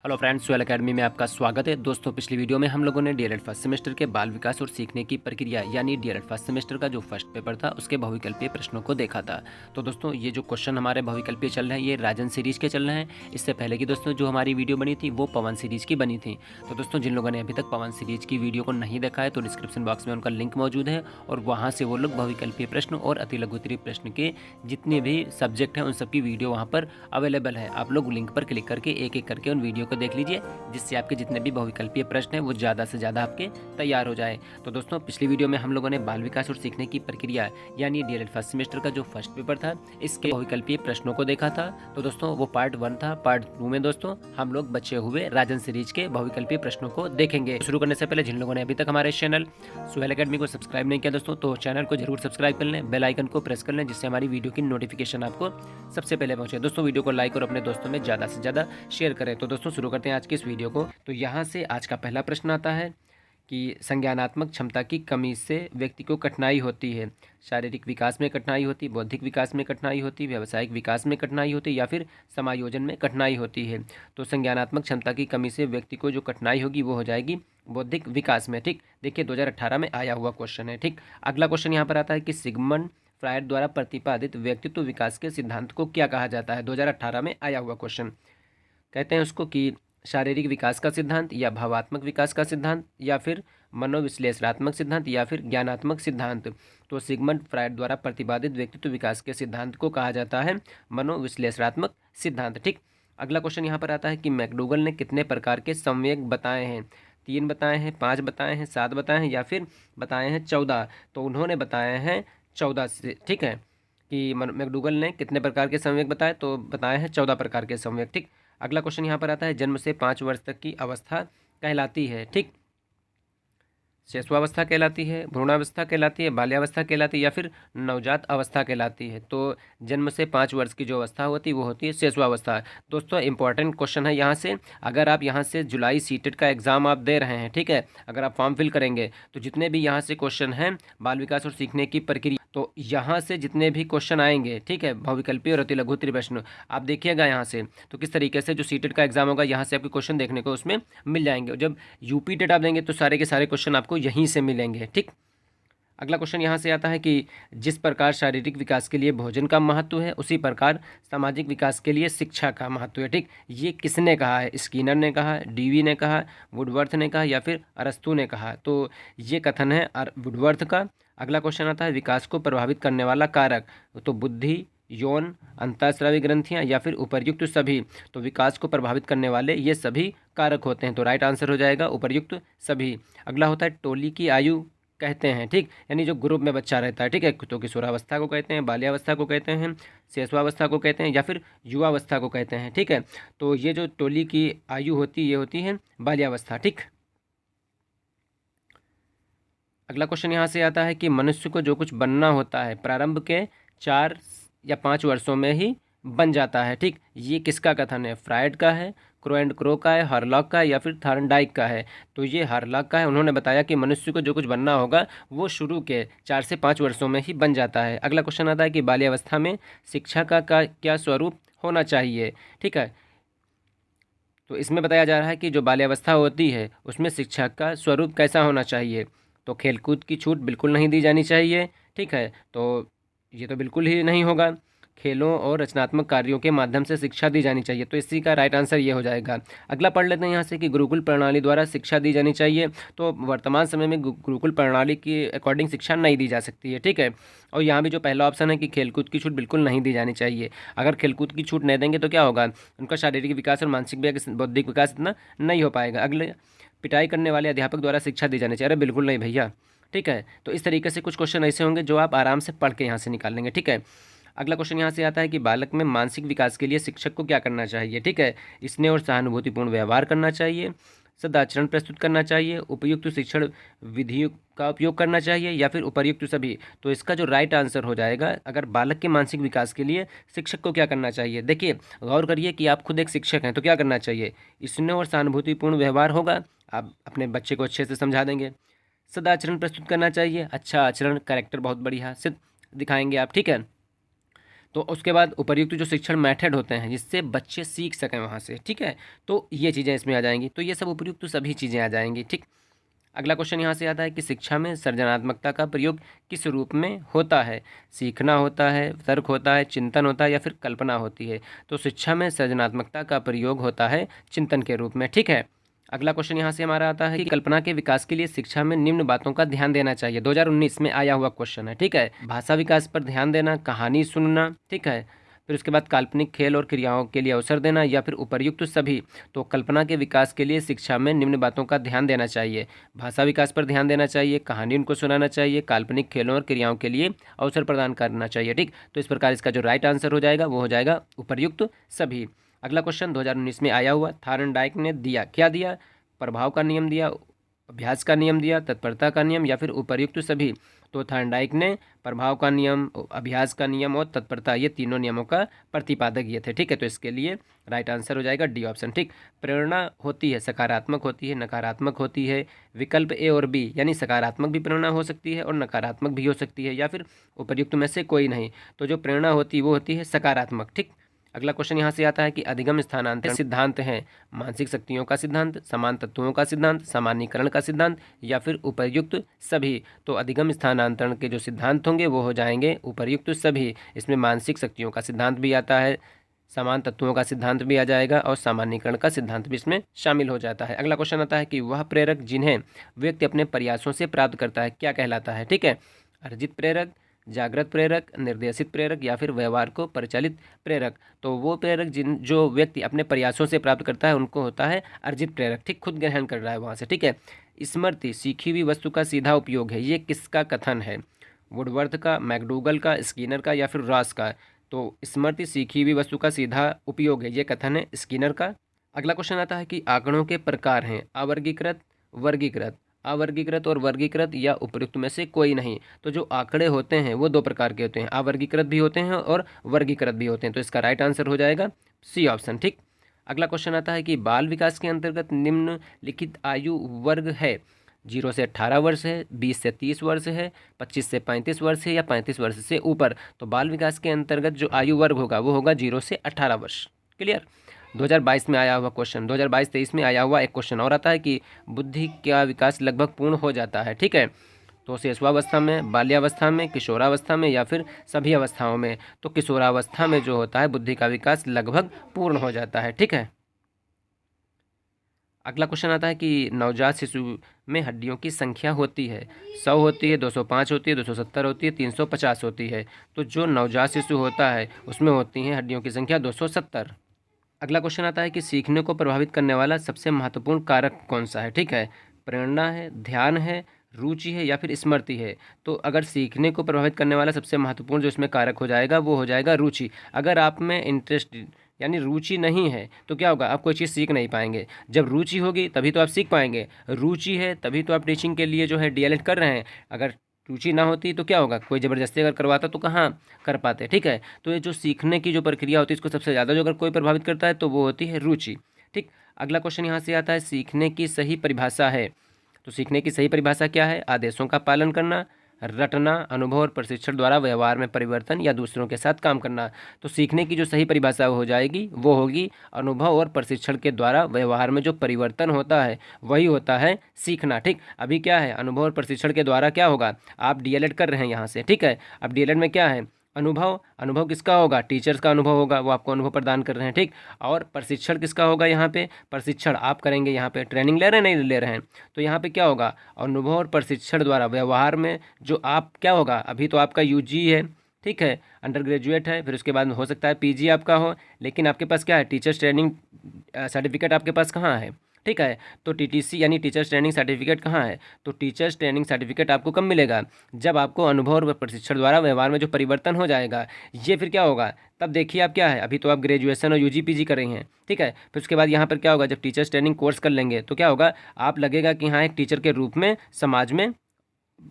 Hello friends, soil academy में आपका स्वागत है। दोस्तों, पिछली वीडियो में हम लोगों ने डीएलएड फर्स्ट सेमेस्टर के बाल विकास और सीखने की प्रक्रिया यानी डीएलएड फर्स्ट सेमेस्टर का जो फर्स्ट पेपर था उसके बहुविकल्पीय प्रश्नों को देखा था। तो दोस्तों, ये जो क्वेश्चन हमारे बहुविकल्पीय चल रहे हैं ये राजन सीरीज के चल रहे हैं। इससे पहले की दोस्तों जो हमारी वीडियो बनी थी वो पवन सीरीज की बनी थी। तो दोस्तों, जिन लोगों ने अभी तक पवन सीरीज की वीडियो को नहीं देखा है तो डिस्क्रिप्शन बॉक्स में उनका लिंक मौजूद है और वहाँ से वो लोग बहुविकल्पीय प्रश्न और अति लघुत्तरीय प्रश्न के जितने भी सब्जेक्ट हैं उन सबकी वीडियो वहाँ पर अवेलेबल है। आप लोग लिंक पर क्लिक करके एक एक करके उन वीडियो को देख लीजिए, जिससे आपके जितने भी बहुविकल्पीय प्रश्न हैं वो ज़्यादा से ज़्यादा आपके तैयार हो जाए। तो दोस्तों, पिछली वीडियो में हम लोगों ने बाल विकास और सीखने की प्रक्रिया यानी डीएलएड फर्स्ट सेमेस्टर का जो फर्स्ट पेपर था इसके बहुविकल्पीय प्रश्नों को देखा था। तो दोस्तों, वो पार्ट 1 था। पार्ट 2 में दोस्तों हम लोग बचे हुए राजन सीरीज के बहुविकल्पीय प्रश्नों को देखेंगे। शुरू करने से पहले जिन लोगों ने अभी तक हमारे चैनल सोयल अकेडमी को सब्सक्राइब नहीं किया दोस्तों, तो चैनल को जरूर सब्सक्राइब कर लें, बेल आइकन को प्रेस कर लें, जिससे हमारी वीडियो की नोटिफिकेशन आपको सबसे पहले पहुंचे। दोस्तों, वीडियो को लाइक और अपने दोस्तों में ज़्यादा से ज़्यादा शेयर करें। तो दोस्तों, शुरू करते हैं आज की इस वीडियो को। तो यहाँ से आज का पहला प्रश्न आता है कि संज्ञानात्मक क्षमता की कमी से व्यक्ति को कठिनाई होती है। शारीरिक विकास में कठिनाई होती, बौद्धिक विकास में कठिनाई होती, व्यावसायिक विकास में कठिनाई होती या फिर समायोजन में कठिनाई होती है। तो संज्ञानात्मक क्षमता की कमी से व्यक्ति को जो कठिनाई होगी वो हो जाएगी बौद्धिक विकास में। ठीक, देखिए 2018 में आया हुआ क्वेश्चन है। ठीक, अगला क्वेश्चन यहाँ पर आता है कि सिगमंड फ्रायड द्वारा प्रतिपादित व्यक्तित्व विकास के सिद्धांत को क्या कहा जाता है। 2018 में आया हुआ क्वेश्चन। कहते हैं उसको कि शारीरिक विकास का सिद्धांत या भावात्मक विकास का सिद्धांत या फिर मनोविश्लेषणात्मक सिद्धांत या फिर ज्ञानात्मक सिद्धांत। तो सिगमंड फ्रायड द्वारा प्रतिपादित व्यक्तित्व विकास के सिद्धांत को कहा जाता है मनोविश्लेषणात्मक सिद्धांत। ठीक, अगला क्वेश्चन यहाँ पर आता है कि मैकडोगल ने कितने प्रकार के संवेग बताए हैं। 3 बताए हैं, 5 बताए हैं, 7 बताए हैं या फिर बताए हैं 14। तो उन्होंने बताए हैं 14 से। ठीक है, कि मैकडोगल ने कितने प्रकार के संवेग बताए, तो बताए हैं 14 प्रकार के संवेग। ठीक, अगला क्वेश्चन यहाँ पर आता है जन्म से 5 वर्ष तक की अवस्था कहलाती है। ठीक, शिशुअवस्था कहलाती है, भ्रूणावस्था कहलाती है, बाल्यावस्था कहलाती है या फिर नवजात अवस्था कहलाती है। तो जन्म से 5 वर्ष की जो अवस्था होती है वो होती है शिशुअवस्था। दोस्तों, इंपॉर्टेंट क्वेश्चन है यहाँ से। अगर आप यहाँ से जुलाई सीटेट का एग्जाम आप दे रहे हैं, ठीक है, अगर आप फॉर्म फिल करेंगे तो जितने भी यहाँ से क्वेश्चन हैं बाल विकास और सीखने की प्रक्रिया, तो यहाँ से जितने भी क्वेश्चन आएंगे, ठीक है, बहुविकल्पीय और अति लघुत्तरीय प्रश्न, आप देखिएगा यहाँ से तो किस तरीके से जो सीटेट का एग्जाम होगा यहाँ से आपके क्वेश्चन देखने को उसमें मिल जाएंगे। जब यूपी टेट आप देंगे तो सारे के सारे क्वेश्चन आपको यहीं से मिलेंगे। ठीक, अगला क्वेश्चन यहाँ से आता है कि जिस प्रकार शारीरिक विकास के लिए भोजन का महत्व है उसी प्रकार सामाजिक विकास के लिए शिक्षा का महत्व है। ठीक, ये किसने कहा है? स्किनर ने कहा, डीवी ने कहा, वुडवर्थ ने कहा या फिर अरस्तू ने कहा। तो ये कथन है वुडवर्थ का। अगला क्वेश्चन आता है विकास को प्रभावित करने वाला कारक। तो बुद्धि, यौन, अंतःस्रावी ग्रंथियाँ या फिर उपर्युक्त सभी। तो विकास को प्रभावित करने वाले ये सभी कारक होते हैं। तो राइट आंसर हो जाएगा उपर्युक्त सभी। अगला होता है टोली की आयु कहते हैं। ठीक, यानी जो ग्रुप में बच्चा रहता है, ठीक है, तो किशोरावस्था को कहते हैं, बाल्यावस्था को कहते हैं, शिशुअवस्था को कहते हैं या फिर युवावस्था को कहते हैं। ठीक है, तो ये जो टोली की आयु होती है ये होती है बाल्यावस्था। ठीक, अगला क्वेश्चन यहाँ से आता है कि मनुष्य को जो कुछ बनना होता है प्रारंभ के 4 या 5 वर्षों में ही बन जाता है। ठीक, ये किसका कथन है? फ्रायड का है, क्रो एंड क्रो का है, हरलॉक का है या फिर थॉर्नडाइक का है। तो ये हरलॉक का है। उन्होंने बताया कि मनुष्य को जो कुछ बनना होगा वो शुरू के 4 से 5 वर्षों में ही बन जाता है। अगला क्वेश्चन आता है कि बाल्यावस्था में शिक्षा का क्या स्वरूप होना चाहिए। ठीक है, तो इसमें बताया जा रहा है कि जो बाल्यावस्था होती है उसमें शिक्षा का स्वरूप कैसा होना चाहिए। तो खेलकूद की छूट बिल्कुल नहीं दी जानी चाहिए। ठीक है, तो ये तो बिल्कुल ही नहीं होगा। खेलों और रचनात्मक कार्यों के माध्यम से शिक्षा दी जानी चाहिए। तो इसी का राइट आंसर ये हो जाएगा। अगला पढ़ लेते हैं यहाँ से कि गुरुकुल प्रणाली द्वारा शिक्षा दी जानी चाहिए। तो वर्तमान समय में गुरुकुल प्रणाली के अकॉर्डिंग शिक्षा नहीं दी जा सकती है। ठीक है, और यहाँ भी जो पहला ऑप्शन है कि खेलकूद की छूट बिल्कुल नहीं दी जानी चाहिए। अगर खेलकूद की छूट नहीं देंगे तो क्या होगा? उनका शारीरिक विकास और मानसिक विकास, बौद्धिक विकास इतना नहीं हो पाएगा। अगले, पिटाई करने वाले अध्यापक द्वारा शिक्षा दी जानी चाहिए। अरे बिल्कुल नहीं भैया। ठीक है, तो इस तरीके से कुछ क्वेश्चन ऐसे होंगे जो आप आराम से पढ़ के यहाँ से निकाल लेंगे। ठीक है, अगला क्वेश्चन यहाँ से आता है कि बालक में मानसिक विकास के लिए शिक्षक को क्या करना चाहिए। ठीक है, स्नेह और सहानुभूतिपूर्ण व्यवहार करना चाहिए, सदाचरण प्रस्तुत करना चाहिए, उपयुक्त शिक्षण विधियों का उपयोग करना चाहिए या फिर उपर्युक्त सभी। तो इसका जो राइट आंसर हो जाएगा, अगर बालक के मानसिक विकास के लिए शिक्षक को क्या करना चाहिए, देखिए गौर करिए कि आप खुद एक शिक्षक हैं तो क्या करना चाहिए? स्नेह और सहानुभूतिपूर्ण व्यवहार होगा, आप अपने बच्चे को अच्छे से समझा देंगे। सदाचरण प्रस्तुत करना चाहिए, अच्छा आचरण, कैरेक्टर बहुत बढ़िया से दिखाएंगे आप। ठीक है, तो उसके बाद उपर्युक्त जो शिक्षण मेथड होते हैं जिससे बच्चे सीख सकें वहाँ से, ठीक है, तो ये चीज़ें इसमें आ जाएंगी। तो ये सब उपर्युक्त सभी चीज़ें आ जाएंगी, ठीक। अगला क्वेश्चन यहाँ से आता है कि शिक्षा में सृजनात्मकता का प्रयोग किस रूप में होता है? सीखना होता है, तर्क होता है, चिंतन होता है या फिर कल्पना होती है? तो शिक्षा में सृजनात्मकता का प्रयोग होता है चिंतन के रूप में, ठीक है। अगला क्वेश्चन यहाँ से हमारा आता है कि कल्पना के विकास के लिए शिक्षा में निम्न बातों का ध्यान देना चाहिए। 2019 में आया हुआ क्वेश्चन है, ठीक है। भाषा विकास पर ध्यान देना, कहानी सुनना, ठीक है, फिर उसके बाद काल्पनिक खेल और क्रियाओं के लिए अवसर देना या फिर उपर्युक्त सभी। तो कल्पना के विकास के लिए शिक्षा में निम्न बातों का ध्यान देना चाहिए। भाषा विकास पर ध्यान देना चाहिए, कहानी उनको सुनाना चाहिए, काल्पनिक खेलों और क्रियाओं के लिए अवसर प्रदान करना चाहिए, ठीक। तो इस प्रकार इसका जो राइट आंसर हो जाएगा वो हो जाएगा उपर्युक्त सभी। अगला क्वेश्चन 2019 में आया हुआ, थार्नडाइक ने दिया, क्या दिया? प्रभाव का नियम दिया, अभ्यास का नियम दिया, तत्परता का नियम या फिर उपर्युक्त सभी। तो थार्नडाइक ने प्रभाव का नियम, अभ्यास का नियम और तत्परता, ये तीनों नियमों का प्रतिपादक ये थे, ठीक है। तो इसके लिए राइट आंसर हो जाएगा डी ऑप्शन, ठीक। प्रेरणा होती है, सकारात्मक होती है, नकारात्मक होती है। विकल्प ए और बी, यानी सकारात्मक भी प्रेरणा हो सकती है और नकारात्मक भी हो सकती है, या फिर उपर्युक्त में से कोई नहीं। तो जो प्रेरणा होती है वो होती है सकारात्मक, ठीक। अगला क्वेश्चन यहाँ से आता है कि अधिगम स्थानांतरण सिद्धांत है मानसिक शक्तियों का सिद्धांत, समान तत्वों का सिद्धांत, सामान्यीकरण का सिद्धांत या फिर उपर्युक्त सभी। तो अधिगम स्थानांतरण के जो सिद्धांत होंगे वो हो जाएंगे उपर्युक्त सभी। इसमें मानसिक शक्तियों का सिद्धांत भी आता है, समान तत्वों का सिद्धांत भी आ जाएगा और सामान्यीकरण का सिद्धांत भी इसमें शामिल हो जाता है। अगला क्वेश्चन आता है कि वह प्रेरक जिन्हें व्यक्ति अपने प्रयासों से प्राप्त करता है क्या कहलाता है, ठीक है। अर्जित प्रेरक, जागृत प्रेरक, निर्देशित प्रेरक या फिर व्यवहार को परिचालित प्रेरक। तो वो प्रेरक जो व्यक्ति अपने प्रयासों से प्राप्त करता है उनको होता है अर्जित प्रेरक, ठीक, खुद ग्रहण कर रहा है वहाँ से, ठीक है। स्मृति सीखी हुई वस्तु का सीधा उपयोग है, ये किसका कथन है? वुडवर्थ का, मैकडूगल का, स्किनर का या फिर रॉस का? तो स्मृति सीखी हुई वस्तु का सीधा उपयोग है, ये कथन है स्किनर का। अगला क्वेश्चन आता है कि आंकड़ों के प्रकार हैं अवर्गीकृत, वर्गीकृत, अवर्गीकृत और वर्गीकृत या उपयुक्त में से कोई नहीं। तो जो आंकड़े होते हैं वो दो प्रकार के होते हैं, अवर्गीकृत भी होते हैं और वर्गीकृत भी होते हैं। तो इसका राइट आंसर हो जाएगा सी ऑप्शन, ठीक। अगला क्वेश्चन आता है कि बाल विकास के अंतर्गत निम्नलिखित आयु वर्ग है? 0 से 18 वर्ष है, 20 से 30 वर्ष है, 25 से 35 वर्ष है या 35 वर्ष से ऊपर। तो बाल विकास के अंतर्गत जो आयु वर्ग होगा वो होगा 0 से 18 वर्ष। क्लियर। 2022 में आया हुआ क्वेश्चन, 2022-23 में आया हुआ एक क्वेश्चन और आता है कि बुद्धि का विकास लगभग पूर्ण हो जाता है, ठीक है। तो शिशुआवस्था में, बाल्यावस्था में, किशोरावस्था में या फिर सभी अवस्थाओं में। तो किशोरावस्था में जो होता है बुद्धि का विकास लगभग पूर्ण हो जाता है, ठीक है। अगला क्वेश्चन आता है कि नवजात शिशु में हड्डियों की संख्या होती है 100 होती है, 205 होती है, 270 होती है, 350 होती है। तो जो नवजात शिशु होता है उसमें होती है हड्डियों की संख्या 270। अगला क्वेश्चन आता है कि सीखने को प्रभावित करने वाला सबसे महत्वपूर्ण कारक कौन सा है, ठीक है। प्रेरणा है, ध्यान है, रुचि है या फिर स्मृति है। तो अगर सीखने को प्रभावित करने वाला सबसे महत्वपूर्ण जो इसमें कारक हो जाएगा वो हो जाएगा रुचि। अगर आप में इंटरेस्ट यानी रुचि नहीं है तो क्या होगा, आप कोई चीज़ सीख नहीं पाएंगे। जब रुचि होगी तभी तो आप सीख पाएंगे, रुचि है तभी तो आप टीचिंग के लिए जो है डीएलएड कर रहे हैं। अगर रुचि ना होती तो क्या होगा, कोई ज़बरदस्ती अगर करवाता तो कहाँ कर पाते, ठीक है। तो ये जो सीखने की जो प्रक्रिया होती है इसको सबसे ज़्यादा जो अगर कोई प्रभावित करता है तो वो होती है रुचि, ठीक। अगला क्वेश्चन यहाँ से आता है सीखने की सही परिभाषा है। तो सीखने की सही परिभाषा क्या है? आदेशों का पालन करना, रटना, अनुभव और प्रशिक्षण द्वारा व्यवहार में परिवर्तन या दूसरों के साथ काम करना। तो सीखने की जो सही परिभाषा हो जाएगी वो होगी अनुभव और प्रशिक्षण के द्वारा व्यवहार में जो परिवर्तन होता है वही होता है सीखना, ठीक। अभी क्या है, अनुभव और प्रशिक्षण के द्वारा क्या होगा, आप डीएलएड कर रहे हैं यहाँ से, ठीक है। अब डीएलएड में क्या है, अनुभव, अनुभव किसका होगा, टीचर्स का अनुभव होगा, वो आपको अनुभव प्रदान कर रहे हैं, ठीक। और प्रशिक्षण किसका होगा, यहाँ पे प्रशिक्षण आप करेंगे, यहाँ पे ट्रेनिंग ले रहे हैं नहीं ले रहे हैं। तो यहाँ पे क्या होगा, अनुभव और प्रशिक्षण द्वारा व्यवहार में जो आप क्या होगा, अभी तो आपका यूजी है, ठीक है, अंडर ग्रेजुएट है, फिर उसके बाद हो सकता है पीजी आपका हो, लेकिन आपके पास क्या है, टीचर्स ट्रेनिंग सर्टिफिकेट आपके पास कहाँ है, ठीक है। तो टीटीसी यानी टीचर्स ट्रेनिंग सर्टिफिकेट कहाँ है, तो टीचर्स ट्रेनिंग सर्टिफिकेट आपको कब मिलेगा, जब आपको अनुभव और प्रशिक्षण द्वारा व्यवहार में जो परिवर्तन हो जाएगा, ये फिर क्या होगा, तब देखिए आप क्या है, अभी तो आप ग्रेजुएशन और यूजी पीजी कर रही हैं, ठीक है। फिर उसके बाद यहाँ पर क्या होगा, जब टीचर्स ट्रेनिंग कोर्स कर लेंगे तो क्या होगा, आप लगेगा कि हाँ एक टीचर के रूप में समाज में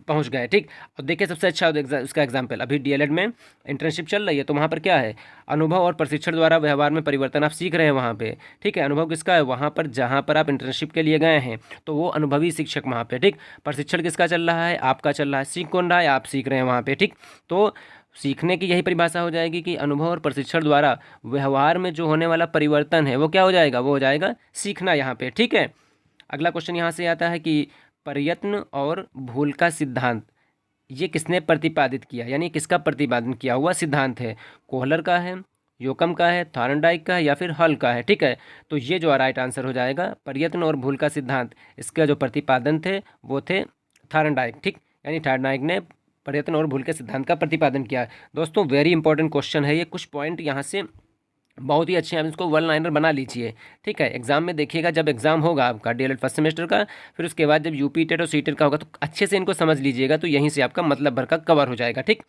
पहुंच गए, ठीक। और देखिए सबसे अच्छा उसका एग्जाम्पल, अभी डीएलएड में इंटर्नशिप चल रही है तो वहाँ पर क्या है, अनुभव और प्रशिक्षण द्वारा व्यवहार में परिवर्तन आप सीख रहे हैं वहाँ पे, ठीक है। अनुभव किसका है, वहाँ पर जहाँ पर आप इंटर्नशिप के लिए गए हैं तो वो अनुभवी शिक्षक वहाँ पे, ठीक। प्रशिक्षण किसका चल रहा है, आपका चल रहा है, सीख कौन रहा है, आप सीख रहे हैं वहाँ पे, ठीक। तो सीखने की यही परिभाषा हो जाएगी कि अनुभव और प्रशिक्षण द्वारा व्यवहार में जो होने वाला परिवर्तन है वो क्या हो जाएगा, वो हो जाएगा सीखना यहाँ पे। ठीक है, अगला क्वेश्चन यहाँ से आता है कि प्रयत्न और भूल का सिद्धांत ये किसने प्रतिपादित किया, यानी किसका प्रतिपादन किया हुआ सिद्धांत है? कोहलर का है, योकम का है, थॉर्नडाइक का है या फिर हल का है? ठीक है, तो ये जो राइट आंसर हो जाएगा प्रयत्न और भूल का सिद्धांत, इसका जो प्रतिपादन थे वो थे थॉर्नडाइक। ठीक, यानी थॉर्नडाइक ने प्रयत्न और भूल के सिद्धांत का प्रतिपादन किया। दोस्तों वेरी इंपॉर्टेंट क्वेश्चन है ये, कुछ पॉइंट यहाँ से बहुत ही अच्छे हैं, आप इसको वन लाइनर बना लीजिए। ठीक है, एग्जाम में देखिएगा, जब एग्जाम होगा आपका डीएलएड फर्स्ट सेमेस्टर का, फिर उसके बाद जब यूपी टेट और सीटेट का होगा तो अच्छे से इनको समझ लीजिएगा, तो यहीं से आपका मतलब भर का कवर हो जाएगा। ठीक,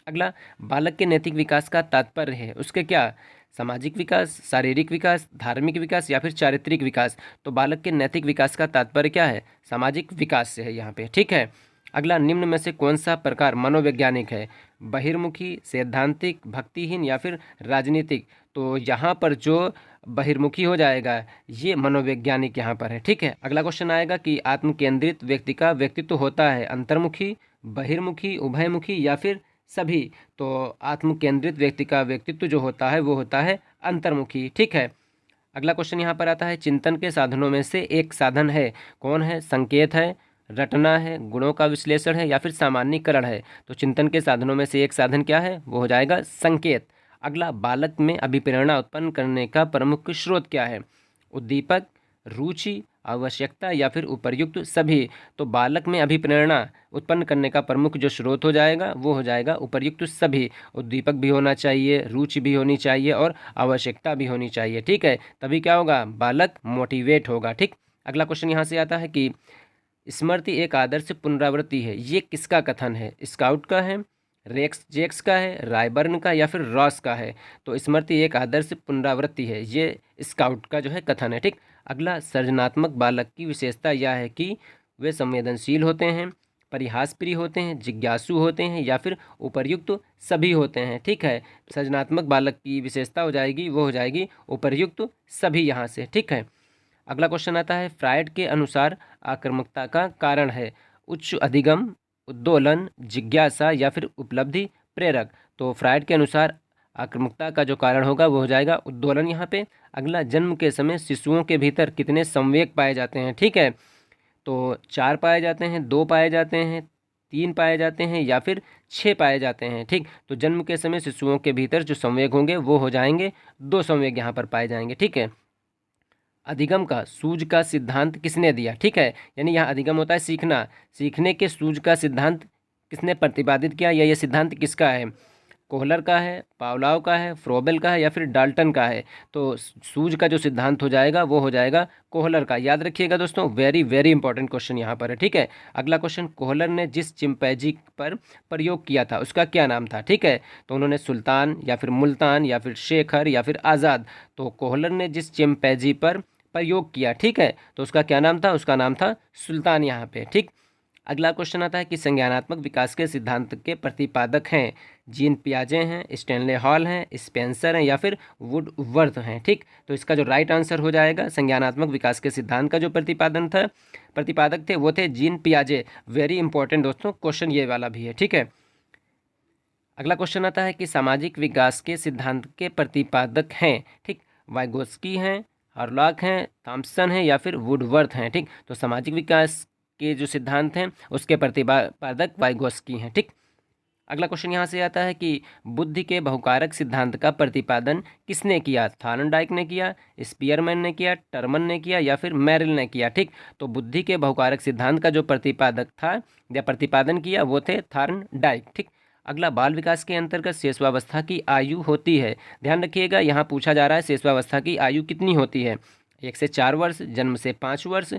अगला, बालक के नैतिक विकास का तात्पर्य है उसके क्या? सामाजिक विकास, शारीरिक विकास, धार्मिक विकास या फिर चारित्रिक विकास? तो बालक के नैतिक विकास का तात्पर्य क्या है? सामाजिक विकास से है यहाँ पे। ठीक है, अगला, निम्न में से कौन सा प्रकार मनोवैज्ञानिक है? बहिर्मुखी, सैद्धांतिक, भक्तिहीन या फिर राजनीतिक? तो यहाँ पर जो बहिर्मुखी हो जाएगा ये मनोवैज्ञानिक यहाँ पर है। ठीक है, अगला क्वेश्चन आएगा कि आत्मकेंद्रित व्यक्ति का व्यक्तित्व होता है अंतर्मुखी, बहिर्मुखी, उभयमुखी या फिर सभी? तो आत्मकेंद्रित व्यक्ति का व्यक्तित्व जो होता है वो होता है अंतर्मुखी। ठीक है, अगला क्वेश्चन यहाँ पर आता है चिंतन के साधनों में से एक साधन है, कौन है? संकेत है, रटना है, गुणों का विश्लेषण है या फिर सामान्यीकरण है? तो चिंतन के साधनों में से एक साधन क्या है? वो हो जाएगा संकेत। अगला, बालक में अभिप्रेरणा उत्पन्न करने का प्रमुख स्रोत क्या है? उद्दीपक, रुचि, आवश्यकता या फिर उपर्युक्त सभी? तो बालक में अभिप्रेरणा उत्पन्न करने का प्रमुख जो स्रोत हो जाएगा वो हो जाएगा उपर्युक्त सभी। उद्दीपक भी होना चाहिए, रुचि भी होनी चाहिए और आवश्यकता भी होनी चाहिए। ठीक है, तभी क्या होगा? बालक मोटिवेट होगा। ठीक, अगला क्वेश्चन यहाँ से आता है कि स्मृति एक आदर्श पुनरावृत्ति है, ये किसका कथन है? स्काउट का है, रेक्स जेक्स का है, रायबर्न का या फिर रॉस का है? तो स्मृति एक आदर्श पुनरावृत्ति है, ये स्काउट का जो है कथन है। ठीक, अगला, सृजनात्मक बालक की विशेषता यह है कि वे संवेदनशील होते हैं, परिहास प्रिय होते हैं, जिज्ञासु होते हैं या फिर उपर्युक्त सभी होते हैं? ठीक है, सृजनात्मक बालक की विशेषता हो जाएगी वो हो जाएगी उपर्युक्त सभी यहाँ से। ठीक है, अगला क्वेश्चन आता है फ्रायड के अनुसार आक्रामकता का कारण है उच्च अधिगम, उद्दोलन, जिज्ञासा या फिर उपलब्धि प्रेरक? तो फ्रायड के अनुसार आक्रामकता का जो कारण होगा वो हो जाएगा उद्दोलन यहाँ पे। अगला, जन्म के समय शिशुओं के भीतर कितने संवेग पाए जाते हैं? ठीक है, तो 4 पाए जाते हैं, 2 पाए जाते हैं, 3 पाए जाते हैं या फिर 6 पाए जाते हैं? ठीक, तो जन्म के समय शिशुओं के भीतर जो संवेग होंगे वो हो जाएंगे 2 संवेग यहाँ पर पाए जाएंगे। ठीक है, अधिगम का सूझ का सिद्धांत किसने दिया? ठीक है, यानी यहाँ अधिगम होता है सीखना, सीखने के सूझ का सिद्धांत किसने प्रतिपादित किया या ये सिद्धांत किसका है? कोहलर का है, पावलाव का है, फ्रोबेल का है या फिर डाल्टन का है? तो सूझ का जो सिद्धांत हो जाएगा वो हो जाएगा कोहलर का। याद रखिएगा दोस्तों, वेरी वेरी इंपॉर्टेंट क्वेश्चन यहाँ पर है। ठीक है, अगला क्वेश्चन, कोहलर ने जिस चिंपैंजी पर प्रयोग किया था उसका क्या नाम था? ठीक है, तो उन्होंने सुल्तान या फिर मुल्तान या फिर शेखर या फिर आज़ाद? तो कोहलर ने जिस चिंपैंजी पर प्रयोग किया, ठीक है, तो उसका क्या नाम था? उसका नाम था सुल्तान यहाँ पे। ठीक, अगला क्वेश्चन आता है कि संज्ञानात्मक विकास के सिद्धांत के प्रतिपादक हैं जीन पियाजे हैं, स्टैनले हॉल हैं, स्पेंसर हैं या फिर वुडवर्थ हैं? ठीक, तो इसका जो राइट आंसर हो जाएगा संज्ञानात्मक विकास के सिद्धांत का जो प्रतिपादक थे वो थे जीन पियाजे। वेरी इंपॉर्टेंट दोस्तों क्वेश्चन ये वाला भी है। ठीक है, अगला क्वेश्चन आता है कि सामाजिक विकास के सिद्धांत के प्रतिपादक हैं, ठीक, वाइगोस्की हैं, हरलॉक हैं, थॉम्सन हैं या फिर वुडवर्थ हैं? ठीक, तो सामाजिक विकास के जो सिद्धांत हैं उसके प्रतिपादक वाइगोस्की हैं। ठीक, अगला क्वेश्चन यहाँ से आता है कि बुद्धि के बहुकारक सिद्धांत का प्रतिपादन किसने किया? थॉर्नडाइक ने किया, स्पीयरमैन ने किया, टर्मन ने किया या फिर मेरिल ने किया? ठीक, तो बुद्धि के बहुकारक सिद्धांत का जो प्रतिपादक था या प्रतिपादन किया वो थे थॉर्नडाइक। ठीक, अगला, बाल विकास के अंतर्गत शेषवावस्था की आयु होती है। ध्यान रखिएगा, यहाँ पूछा जा रहा है शेषवावस्था की आयु कितनी होती है? 1 से 4 वर्ष, जन्म से 5 वर्ष,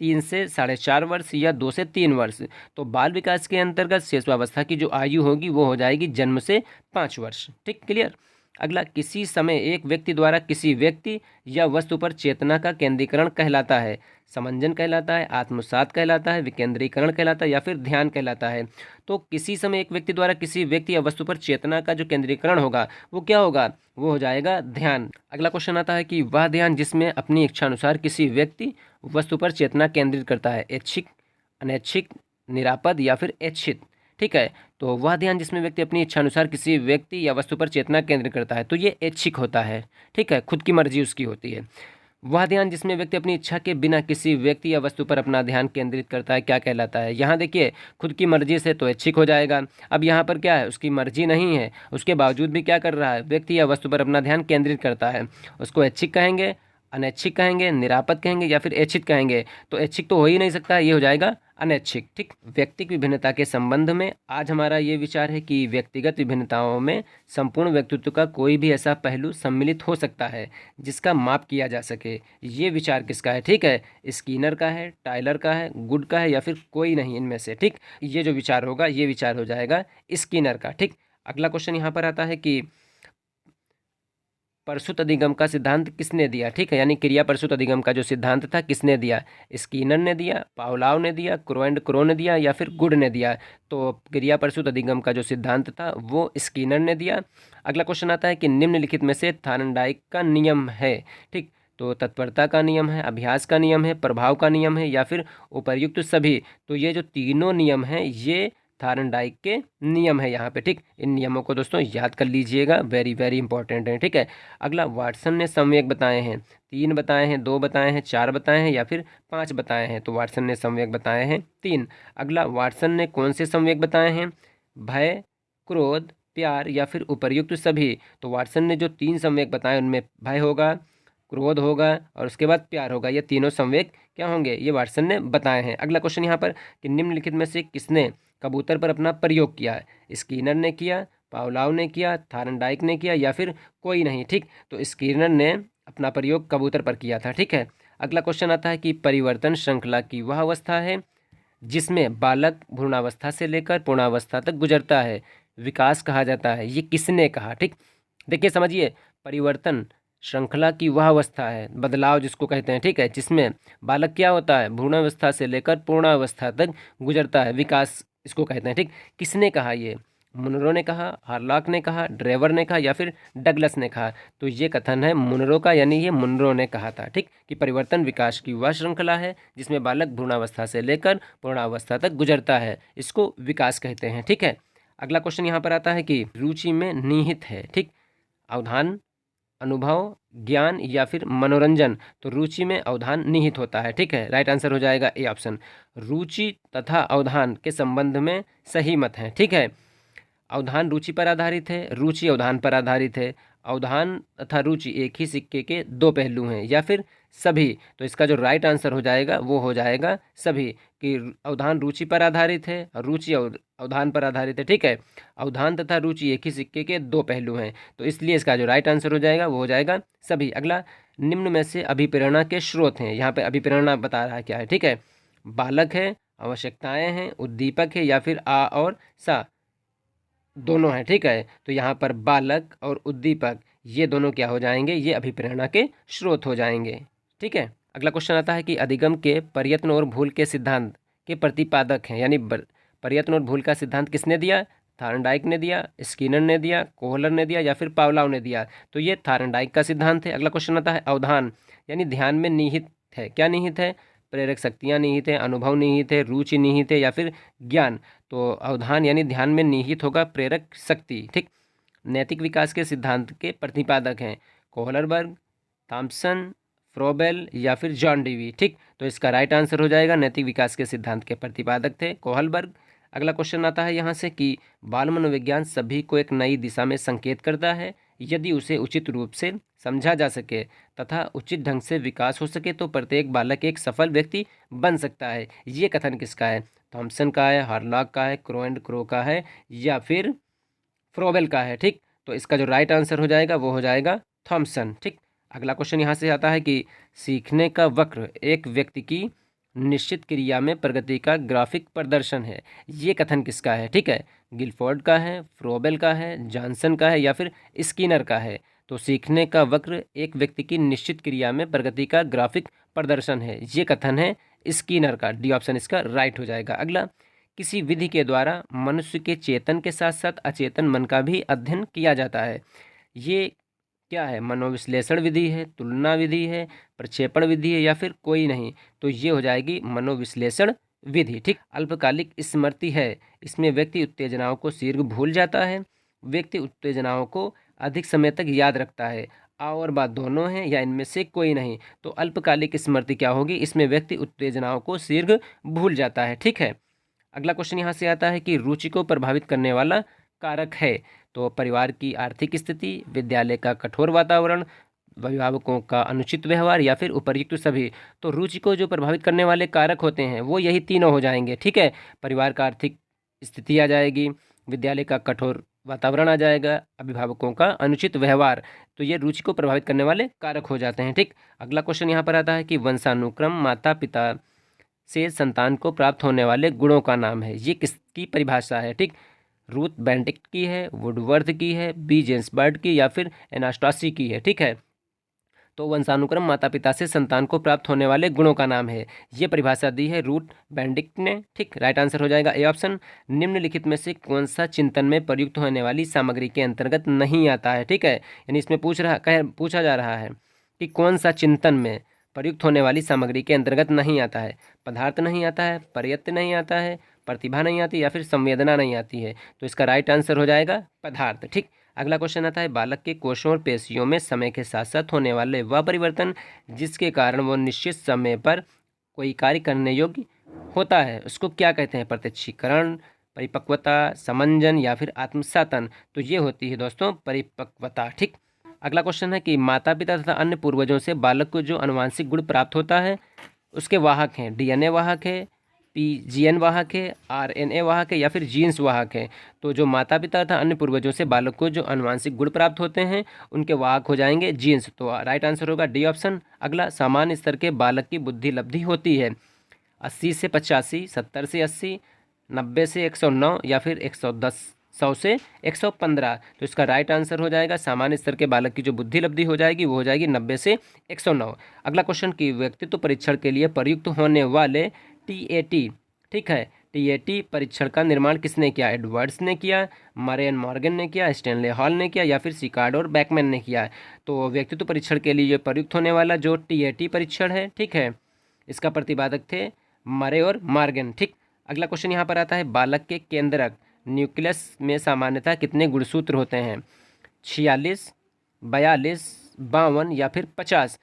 3 से 4.5 वर्ष या 2 से 3 वर्ष? तो बाल विकास के अंतर्गत शेषवावस्था की जो आयु होगी वो हो जाएगी जन्म से 5 वर्ष। ठीक, क्लियर। अगला, किसी समय एक व्यक्ति द्वारा किसी व्यक्ति या वस्तु पर चेतना का केंद्रीकरण कहलाता है? समंजन कहलाता है, आत्मसात कहलाता है, विकेंद्रीकरण कहलाता है या फिर ध्यान कहलाता है? तो किसी समय एक व्यक्ति द्वारा किसी व्यक्ति या वस्तु पर चेतना का जो केंद्रीकरण होगा वो क्या होगा? वो हो जाएगा ध्यान। अगला क्वेश्चन आता है कि वह ध्यान जिसमें अपनी इच्छा अनुसार किसी व्यक्ति वस्तु पर चेतना केंद्रित करता है, ऐच्छिक, अनैच्छिक, निरापद या फिर ऐच्छिक? ठीक है। तो वह ध्यान जिसमें व्यक्ति अपनी इच्छानुसार किसी व्यक्ति या वस्तु पर चेतना केंद्रित करता है, तो ये ऐच्छिक होता है, ठीक है, खुद की मर्जी उसकी होती है। वह ध्यान जिसमें व्यक्ति अपनी इच्छा के बिना किसी व्यक्ति या वस्तु पर अपना ध्यान केंद्रित करता है क्या कहलाता है? यहाँ देखिए, खुद की मर्जी से तो ऐच्छिक हो जाएगा। अब यहाँ पर क्या है, उसकी मर्जी नहीं है, उसके बावजूद भी क्या कर रहा है, व्यक्ति या वस्तु पर अपना ध्यान केंद्रित करता है, उसको ऐच्छिक कहेंगे, अनैच्छिक कहेंगे, निरापद कहेंगे या फिर ऐच्छिक कहेंगे? तो ऐच्छिक तो हो ही नहीं सकता, ये हो जाएगा अनैच्छिक, ठीक। व्यक्तिक विभिन्नता के संबंध में आज हमारा ये विचार है कि व्यक्तिगत विभिन्नताओं में संपूर्ण व्यक्तित्व का कोई भी ऐसा पहलू सम्मिलित हो सकता है जिसका माप किया जा सके। ये विचार किसका है? ठीक है, स्किनर का है, टायलर का है, गुड का है या फिर कोई नहीं इनमें से, ठीक। ये जो विचार होगा, ये विचार हो जाएगा स्किनर का, ठीक। अगला क्वेश्चन यहाँ पर आता है कि प्रसूत अधिगम का सिद्धांत किसने दिया? ठीक है, यानी क्रिया प्रसूत अधिगम का जो सिद्धांत था किसने दिया? स्किनर ने दिया, पावलाव ने दिया, क्रो एंड क्रो ने दिया या फिर गुड ने दिया? तो क्रिया प्रसूत अधिगम का जो सिद्धांत था वो स्किनर ने दिया। अगला क्वेश्चन आता है कि निम्नलिखित में से थार्नडाइक का नियम है, ठीक। तो तत्परता का नियम है, अभ्यास का नियम है, प्रभाव का नियम है या फिर उपर्युक्त सभी? तो ये जो तीनों नियम हैं ये थार्नडाइक के नियम है यहाँ पे, ठीक। इन नियमों को दोस्तों याद कर लीजिएगा, वेरी वेरी इंपॉर्टेंट है, ठीक है। अगला, वाटसन ने संवेग बताए हैं, 3 बताए हैं, 2 बताए हैं, 4 बताए हैं या फिर 5 बताए हैं? तो वाटसन ने संवेग बताए हैं 3। अगला, वाटसन ने कौन से संवेग बताए हैं? भय, क्रोध, प्यार या फिर उपर्युक्त सभी? तो वाटसन ने जो 3 संवेग बताए उनमें भय होगा, क्रोध होगा और उसके बाद प्यार होगा। ये तीनों संवेग क्या होंगे? ये वाटसन ने बताए हैं। अगला क्वेश्चन यहाँ पर कि निम्नलिखित में से किसने कबूतर पर अपना प्रयोग किया है? स्किनर ने किया, पावलाव ने किया, थार्नडाइक ने किया या फिर कोई नहीं, ठीक। तो स्किनर ने अपना प्रयोग कबूतर पर किया था, ठीक है। अगला क्वेश्चन आता है कि परिवर्तन श्रृंखला की वह अवस्था है जिसमें बालक भ्रूणावस्था से लेकर पूर्णावस्था तक गुजरता है, विकास कहा जाता है। ये किसने कहा? ठीक, देखिए समझिए, परिवर्तन श्रृंखला की वह अवस्था है, बदलाव जिसको कहते हैं, ठीक है, जिसमें बालक क्या होता है, भ्रूणावस्था से लेकर पूर्णावस्था तक गुजरता है, विकास इसको कहते हैं, ठीक। किसने कहा? ये मुनरो ने कहा, हार्लॉक ने कहा, ड्रेवर ने कहा या फिर डगलस ने कहा? तो ये कथन है मुनरो का, यानी ये मुनरो ने कहा था, ठीक, कि परिवर्तन विकास की वह श्रृंखला है जिसमें बालक भ्रूणावस्था से लेकर पूर्णावस्था तक गुजरता है, इसको विकास कहते हैं, ठीक है। अगला क्वेश्चन यहाँ पर आता है कि रुचि में निहित है, ठीक, अवधान, अनुभव, ज्ञान या फिर मनोरंजन? तो रुचि में अवधान निहित होता है, ठीक है, राइट आंसर हो जाएगा ए ऑप्शन। रुचि तथा अवधान के संबंध में सही मत है, ठीक है। अवधान रुचि पर आधारित है, रुचि अवधान पर आधारित है, अवधान तथा रुचि एक ही सिक्के के दो पहलू हैं या फिर सभी? तो इसका जो राइट आंसर हो जाएगा वो हो जाएगा सभी, कि अवधान रुचि पर आधारित है और रुचि अवधान पर आधारित है, ठीक है। अवधान तथा रुचि एक ही सिक्के के दो पहलू हैं, तो इसलिए इसका जो राइट आंसर हो जाएगा वो हो जाएगा सभी। अगला, निम्न में से अभिप्रेरणा के स्रोत हैं, यहाँ पे अभिप्रेरणा बता रहा है क्या है, ठीक है। बालक है, आवश्यकताएं हैं, उद्दीपक है या फिर आ और सा? दोनों हैं, ठीक है। तो यहाँ पर बालक और उद्दीपक ये दोनों क्या हो जाएंगे? ये अभिप्रेरणा के स्रोत हो जाएंगे, ठीक है। अगला क्वेश्चन आता है कि अधिगम के प्रयत्न और भूल के सिद्धांत के प्रतिपादक हैं, यानी प्रयत्न और भूल का सिद्धांत किसने दिया? थार्नडाइक ने दिया, स्किनर ने दिया, कोहलर ने दिया या फिर पावलाव ने दिया? तो ये थार्नडाइक का सिद्धांत है। अगला क्वेश्चन आता है अवधान, यानी ध्यान में निहित है, क्या निहित है? प्रेरक शक्तियाँ निहित है, अनुभव निहित है, रुचि निहित है या फिर ज्ञान? तो अवधान यानी ध्यान में निहित होगा प्रेरक शक्ति, ठीक। नैतिक विकास के सिद्धांत के प्रतिपादक हैं कोहलरबर्ग, थॉमसन, फ्रोबेल या फिर जॉन डीवी, ठीक। तो इसका राइट आंसर हो जाएगा नैतिक विकास के सिद्धांत के प्रतिपादक थे कोहलबर्ग। अगला क्वेश्चन आता है यहाँ से कि बाल मनोविज्ञान सभी को एक नई दिशा में संकेत करता है यदि उसे उचित रूप से समझा जा सके तथा उचित ढंग से विकास हो सके तो प्रत्येक बालक एक सफल व्यक्ति बन सकता है। ये कथन किसका है? थॉमसन का है, हार्लॉक का है, क्रो एंड क्रो का है या फिर फ्रोबेल का है, ठीक। तो इसका जो राइट आंसर हो जाएगा वो हो जाएगा थॉमसन, ठीक। अगला क्वेश्चन यहाँ से आता है कि सीखने का वक्र एक व्यक्ति की निश्चित क्रिया में प्रगति का ग्राफिक प्रदर्शन है, ये कथन किसका है? ठीक है, गिलफोर्ड का है, फ्रोबेल का है, जॉनसन का है या फिर स्किनर का है? तो सीखने का वक्र एक व्यक्ति की निश्चित क्रिया में प्रगति का ग्राफिक प्रदर्शन है, ये कथन है स्किनर का, डी ऑप्शन इसका राइट हो जाएगा। अगला, किसी विधि के द्वारा मनुष्य के चेतन के साथ साथ अचेतन मन का भी अध्ययन किया जाता है, ये क्या है? मनोविश्लेषण विधि है, तुलना विधि है, प्रक्षेपण विधि है या फिर कोई नहीं? तो ये हो जाएगी मनोविश्लेषण विधि। ठीक, अल्पकालिक स्मृति है, इसमें व्यक्ति उत्तेजनाओं को शीघ्र भूल जाता है, व्यक्ति उत्तेजनाओं को अधिक समय तक याद रखता है। आ और बात दोनों हैं या इनमें से कोई नहीं। तो अल्पकालिक स्मृति क्या होगी, इसमें व्यक्ति उत्तेजनाओं को शीघ्र भूल जाता है। ठीक है, अगला क्वेश्चन यहाँ से आता है कि रुचि को प्रभावित करने वाला कारक है। तो परिवार की आर्थिक स्थिति, विद्यालय का कठोर वातावरण, अभिभावकों का अनुचित व्यवहार या फिर उपर्युक्त सभी। तो रुचि को जो प्रभावित करने वाले कारक होते हैं वो यही तीनों हो जाएंगे। ठीक है, परिवार का आर्थिक स्थिति आ जाएगी, विद्यालय का कठोर वातावरण आ जाएगा, अभिभावकों का अनुचित व्यवहार। तो ये रुचि को प्रभावित करने वाले कारक हो जाते हैं। ठीक, अगला क्वेश्चन यहाँ पर आता है कि वंशानुक्रम माता पिता से संतान को प्राप्त होने वाले गुणों का नाम है। ये किसकी परिभाषा है? ठीक, रूथ बेंटिक की है, वुडवर्थ की है, बी जेम्स बर्ड की या फिर एनास्टासी की है। ठीक है, तो वंशानुक्रम माता पिता से संतान को प्राप्त होने वाले गुणों का नाम है। ये परिभाषा दी है रूथ बेंटिक ने। ठीक, राइट आंसर हो जाएगा ए ऑप्शन। निम्नलिखित में से कौन सा चिंतन में प्रयुक्त होने वाली सामग्री के अंतर्गत नहीं आता है? ठीक है, यानी इसमें पूछा जा रहा है कि कौन सा चिंतन में प्रयुक्त होने वाली सामग्री के अंतर्गत नहीं आता है। पदार्थ नहीं आता है, प्रयत्न नहीं आता है, प्रतिभा नहीं आती या फिर संवेदना नहीं आती है। तो इसका राइट आंसर हो जाएगा पदार्थ। ठीक, अगला क्वेश्चन आता है बालक के कोषों और पेशियों में समय के साथ साथ होने वाले वह परिवर्तन जिसके कारण वो निश्चित समय पर कोई कार्य करने योग्य होता है, उसको क्या कहते हैं? प्रत्यक्षीकरण, परिपक्वता, समंजन या फिर आत्मसातन। तो ये होती है दोस्तों परिपक्वता। ठीक, अगला क्वेश्चन है कि माता पिता तथा अन्य पूर्वजों से बालक को जो आनुवांशिक गुण प्राप्त होता है उसके वाहक हैं। डीएनए वाहक है, पीजीएन वाहक है, आरएनए वाहक है या फिर जीन्स वाहक है। तो जो माता पिता तथा अन्य पूर्वजों से बालक को जो आनुवांशिक गुण प्राप्त होते हैं उनके वाहक हो जाएंगे जीन्स। तो राइट आंसर होगा डी ऑप्शन। अगला, सामान्य स्तर के बालक की बुद्धि लब्धि होती है 80 से 85, 70 से 80, 90 से 109 या फिर 110, 100 से 115। तो इसका राइट आंसर हो जाएगा सामान्य स्तर के बालक की जो बुद्धि लब्धि हो जाएगी वो हो जाएगी 90 से 109। अगला क्वेश्चन की व्यक्तित्व परीक्षण के लिए प्रयुक्त होने वाले टीएटी। ठीक है, टीएटी परीक्षण का निर्माण किसने किया? एडवर्ड्स ने किया, मरे एंड मॉर्गन ने किया, स्टैनले हॉल ने किया या फिर सिकार्ड और बैकमैन ने किया। तो व्यक्तित्व परीक्षण के लिए प्रयुक्त होने वाला जो टीएटी परीक्षण है, ठीक है, इसका प्रतिपादक थे मरे और मॉर्गन। ठीक, अगला क्वेश्चन यहाँ पर आता है बालक के केंद्रक न्यूक्लियस में सामान्यतः कितने गुणसूत्र होते हैं? 46, 42, 52 या फिर 50।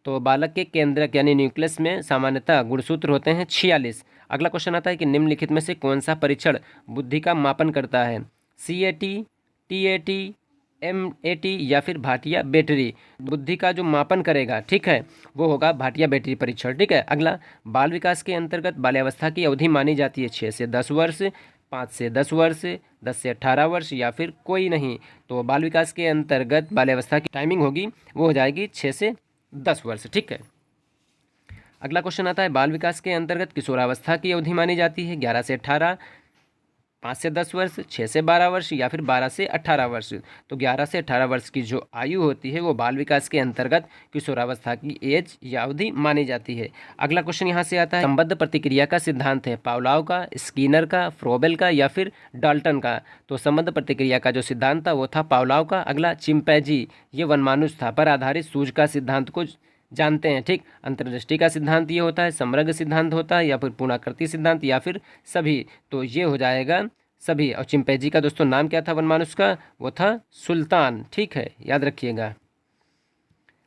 तो बालक के केंद्रक यानी न्यूक्लियस में सामान्यतः गुणसूत्र होते हैं 46। अगला क्वेश्चन आता है कि निम्नलिखित में से कौन सा परीक्षण बुद्धि का मापन करता है? सीएटी, टीएटी, एमएटी या फिर भाटिया बैटरी। बुद्धि का जो मापन करेगा, ठीक है, वो होगा भाटिया बैटरी परीक्षण। ठीक है, अगला, बाल विकास के अंतर्गत बाल्यावस्था की अवधि मानी जाती है 6 से 10 वर्ष, 5 से 10 वर्ष, 10 से 18 वर्ष या फिर कोई नहीं। तो बाल विकास के अंतर्गत बाल्यावस्था की टाइमिंग होगी वो हो जाएगी 6 से 10 वर्ष। ठीक है, अगला क्वेश्चन आता है बाल विकास के अंतर्गत किशोरावस्था की अवधि मानी जाती है 11 से 18, 5 से 10 वर्ष, 6 से 12 वर्ष या फिर 12 से 18 वर्ष। तो 11 से 18 वर्ष की जो आयु होती है वो बाल विकास के अंतर्गत किशोरावस्था की एज या अवधि मानी जाती है। अगला क्वेश्चन यहाँ से आता है संबद्ध प्रतिक्रिया का सिद्धांत है पावलाव का, स्किनर का, फ्रोबेल का या फिर डाल्टन का। तो संबद्ध प्रतिक्रिया का जो सिद्धांत था वो था पावलाव का। अगला, चिंपैंजी ये वनमानुष था पर आधारित सूझ का सिद्धांत को जानते हैं। ठीक, अंतर्दृष्टि का सिद्धांत ये होता है, समग्र सिद्धांत होता है या फिर पुनराकृति सिद्धांत या फिर सभी। तो ये हो जाएगा सभी। और चिंपैंजी का दोस्तों नाम क्या था वनमानुष का? वो था सुल्तान। ठीक है, याद रखिएगा।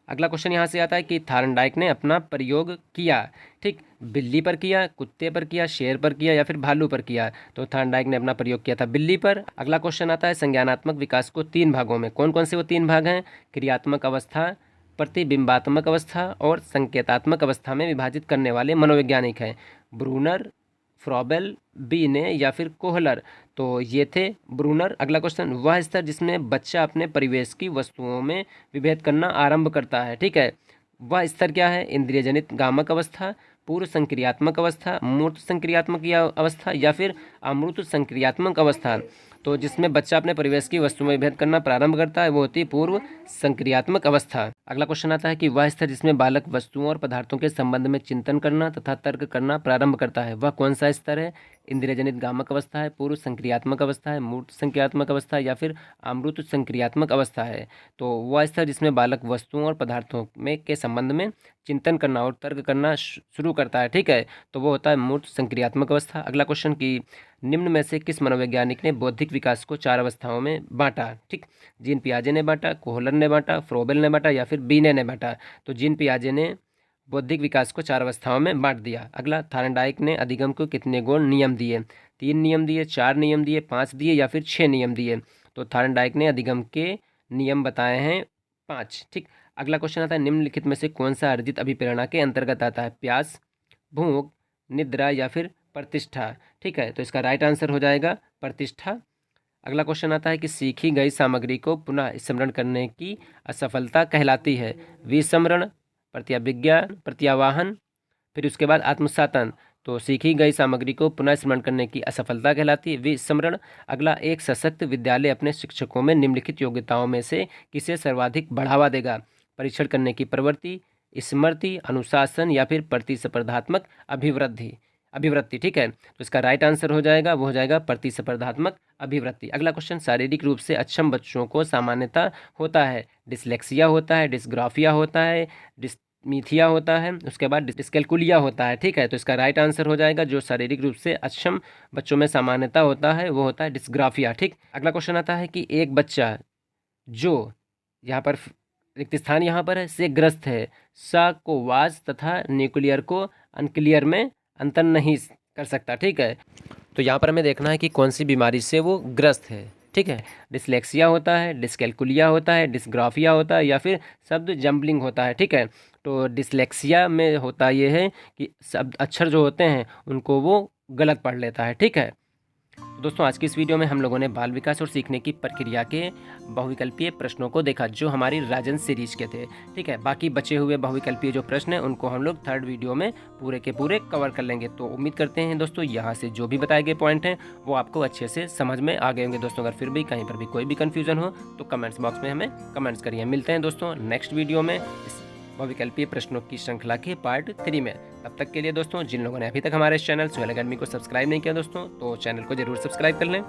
अगला क्वेश्चन यहाँ से आता है कि थार्नडाइक ने अपना प्रयोग किया, ठीक, बिल्ली पर किया, कुत्ते पर किया, शेर पर किया या फिर भालू पर किया। तो थार्नडाइक ने अपना प्रयोग किया था बिल्ली पर। अगला क्वेश्चन आता है संज्ञानात्मक विकास को 3 भागों में, कौन कौन से वो 3 भाग हैं? क्रियात्मक अवस्था, प्रतिबिंबात्मक अवस्था और संकेतात्मक अवस्था में विभाजित करने वाले मनोवैज्ञानिक हैं ब्रूनर, फ्रॉबेल, बीने या फिर कोहलर। तो ये थे ब्रूनर। अगला क्वेश्चन, वह स्तर जिसमें बच्चा अपने परिवेश की वस्तुओं में विभेद करना आरंभ करता है, ठीक है, वह स्तर क्या है? इंद्रिय जनित गामक अवस्था, पूर्व संक्रियात्मक अवस्था, मूर्त संक्रियात्मक अवस्था या फिर अमूर्त संक्रियात्मक अवस्था। तो जिसमें बच्चा अपने परिवेश की वस्तु में भेद करना प्रारंभ करता है वो होती है पूर्व संक्रियात्मक अवस्था। अगला क्वेश्चन आता है कि वह स्तर जिसमें बालक वस्तुओं और पदार्थों के संबंध में चिंतन करना तथा तर्क करना प्रारंभ करता है वह कौन सा स्तर है? इंद्रियजनित गामक अवस्था है, पूर्व संक्रियात्मक अवस्था है, मूर्त संक्रियात्मक अवस्था है या फिर अमूर्त संक्रियात्मक अवस्था है। तो वह स्तर जिसमें बालक वस्तुओं और पदार्थों में के संबंध में चिंतन करना और तर्क करना शुरू करता है, ठीक है, तो वो होता है मूर्त संक्रियात्मक अवस्था। अगला क्वेश्चन की निम्न में से किस मनोवैज्ञानिक ने बौद्धिक विकास को 4 अवस्थाओं में बांटा? ठीक, जीन पियाजे ने बांटा, कोहलर ने बांटा, फ्रोबेल ने बांटा या फिर बीने ने बांटा। तो जीन पियाजे ने बौद्धिक विकास को 4 अवस्थाओं में बांट दिया। अगला, थार्नडाइक ने अधिगम को कितने गौण नियम दिए? 3 नियम दिए, 4 नियम दिए, 5 दिए या फिर 6 नियम दिए? तो थार्नडाइक ने अधिगम के नियम बताए हैं 5। ठीक, अगला क्वेश्चन आता है निम्नलिखित में से कौन सा अर्जित अभिप्रेरणा के अंतर्गत आता है? प्यास, भूख, निद्रा या फिर प्रतिष्ठा? ठीक है, तो इसका राइट आंसर हो जाएगा प्रतिष्ठा। अगला क्वेश्चन आता है कि सीखी गई सामग्री को पुनः स्मरण करने की असफलता कहलाती है? विस्मरण, प्रत्याभिज्ञा, प्रत्यावाहन, फिर उसके बाद आत्मसातन। तो सीखी गई सामग्री को पुनः स्मरण करने की असफलता कहलाती है विस्मरण। अगला, एक सशक्त विद्यालय अपने शिक्षकों में निम्नलिखित योग्यताओं में से किसे सर्वाधिक बढ़ावा देगा? परीक्षण करने की प्रवृत्ति, स्मृति, अनुशासन या फिर प्रतिस्पर्धात्मक अभिवृत्ति। ठीक है, तो इसका राइट आंसर हो जाएगा वो हो जाएगा प्रतिस्पर्धात्मक अभिवृत्ति। अगला क्वेश्चन, शारीरिक रूप से अक्षम बच्चों को सामान्यतः होता है? डिसलेक्सिया होता है, डिस्ग्राफिया होता है, डिस्मीथिया होता है, उसके बाद डिस्कैल्कुलिया होता है। ठीक है, तो इसका राइट आंसर हो जाएगा जो शारीरिक रूप से अक्षम बच्चों में सामान्यतः होता है वो होता है डिस्ग्राफिया। ठीक, अगला क्वेश्चन आता है कि एक बच्चा जो यहाँ पर रिक्त स्थान यहाँ पर है से ग्रस्त है, सा को वाज तथा न्यूक्लियर को अनक्लियर में अंतर नहीं कर सकता। ठीक है, तो यहाँ पर हमें देखना है कि कौन सी बीमारी से वो ग्रस्त है। ठीक है, डिसलेक्सिया होता है, डिस्कैल्कुलिया होता है, डिस्ग्राफिया होता है या फिर शब्द जम्बलिंग होता है। ठीक है, तो डिसलेक्सिया में होता ये है कि शब्द अक्षर जो होते हैं उनको वो गलत पढ़ लेता है। ठीक है, दोस्तों आज की इस वीडियो में हम लोगों ने बाल विकास और सीखने की प्रक्रिया के बहुविकल्पीय प्रश्नों को देखा जो हमारी राजन सीरीज के थे। ठीक है, बाकी बचे हुए बहुविकल्पीय जो प्रश्न हैं उनको हम लोग 3rd वीडियो में पूरे के पूरे कवर कर लेंगे। तो उम्मीद करते हैं दोस्तों यहाँ से जो भी बताए गए पॉइंट हैं वो आपको अच्छे से समझ में आ गए होंगे। दोस्तों अगर फिर भी कहीं पर भी कोई भी कन्फ्यूजन हो तो कमेंट्स बॉक्स में हमें कमेंट्स करिए। मिलते हैं दोस्तों नेक्स्ट वीडियो में इस बहुविकल्पीय प्रश्नों की श्रृंखला के पार्ट 3 में। तब तक के लिए दोस्तों जिन लोगों ने अभी तक हमारे चैनल सोहेल अकेडमी को सब्सक्राइब नहीं किया दोस्तों तो चैनल को जरूर सब्सक्राइब कर लें,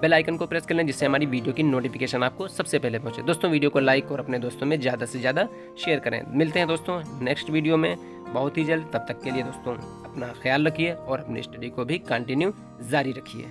बेल आइकन को प्रेस कर लें जिससे हमारी वीडियो की नोटिफिकेशन आपको सबसे पहले पहुंचे। दोस्तों वीडियो को लाइक और अपने दोस्तों में ज़्यादा से ज़्यादा शेयर करें। मिलते हैं दोस्तों नेक्स्ट वीडियो में बहुत ही जल्द। तब तक के लिए दोस्तों अपना ख्याल रखिए और अपनी स्टडी को भी कंटिन्यू जारी रखिए।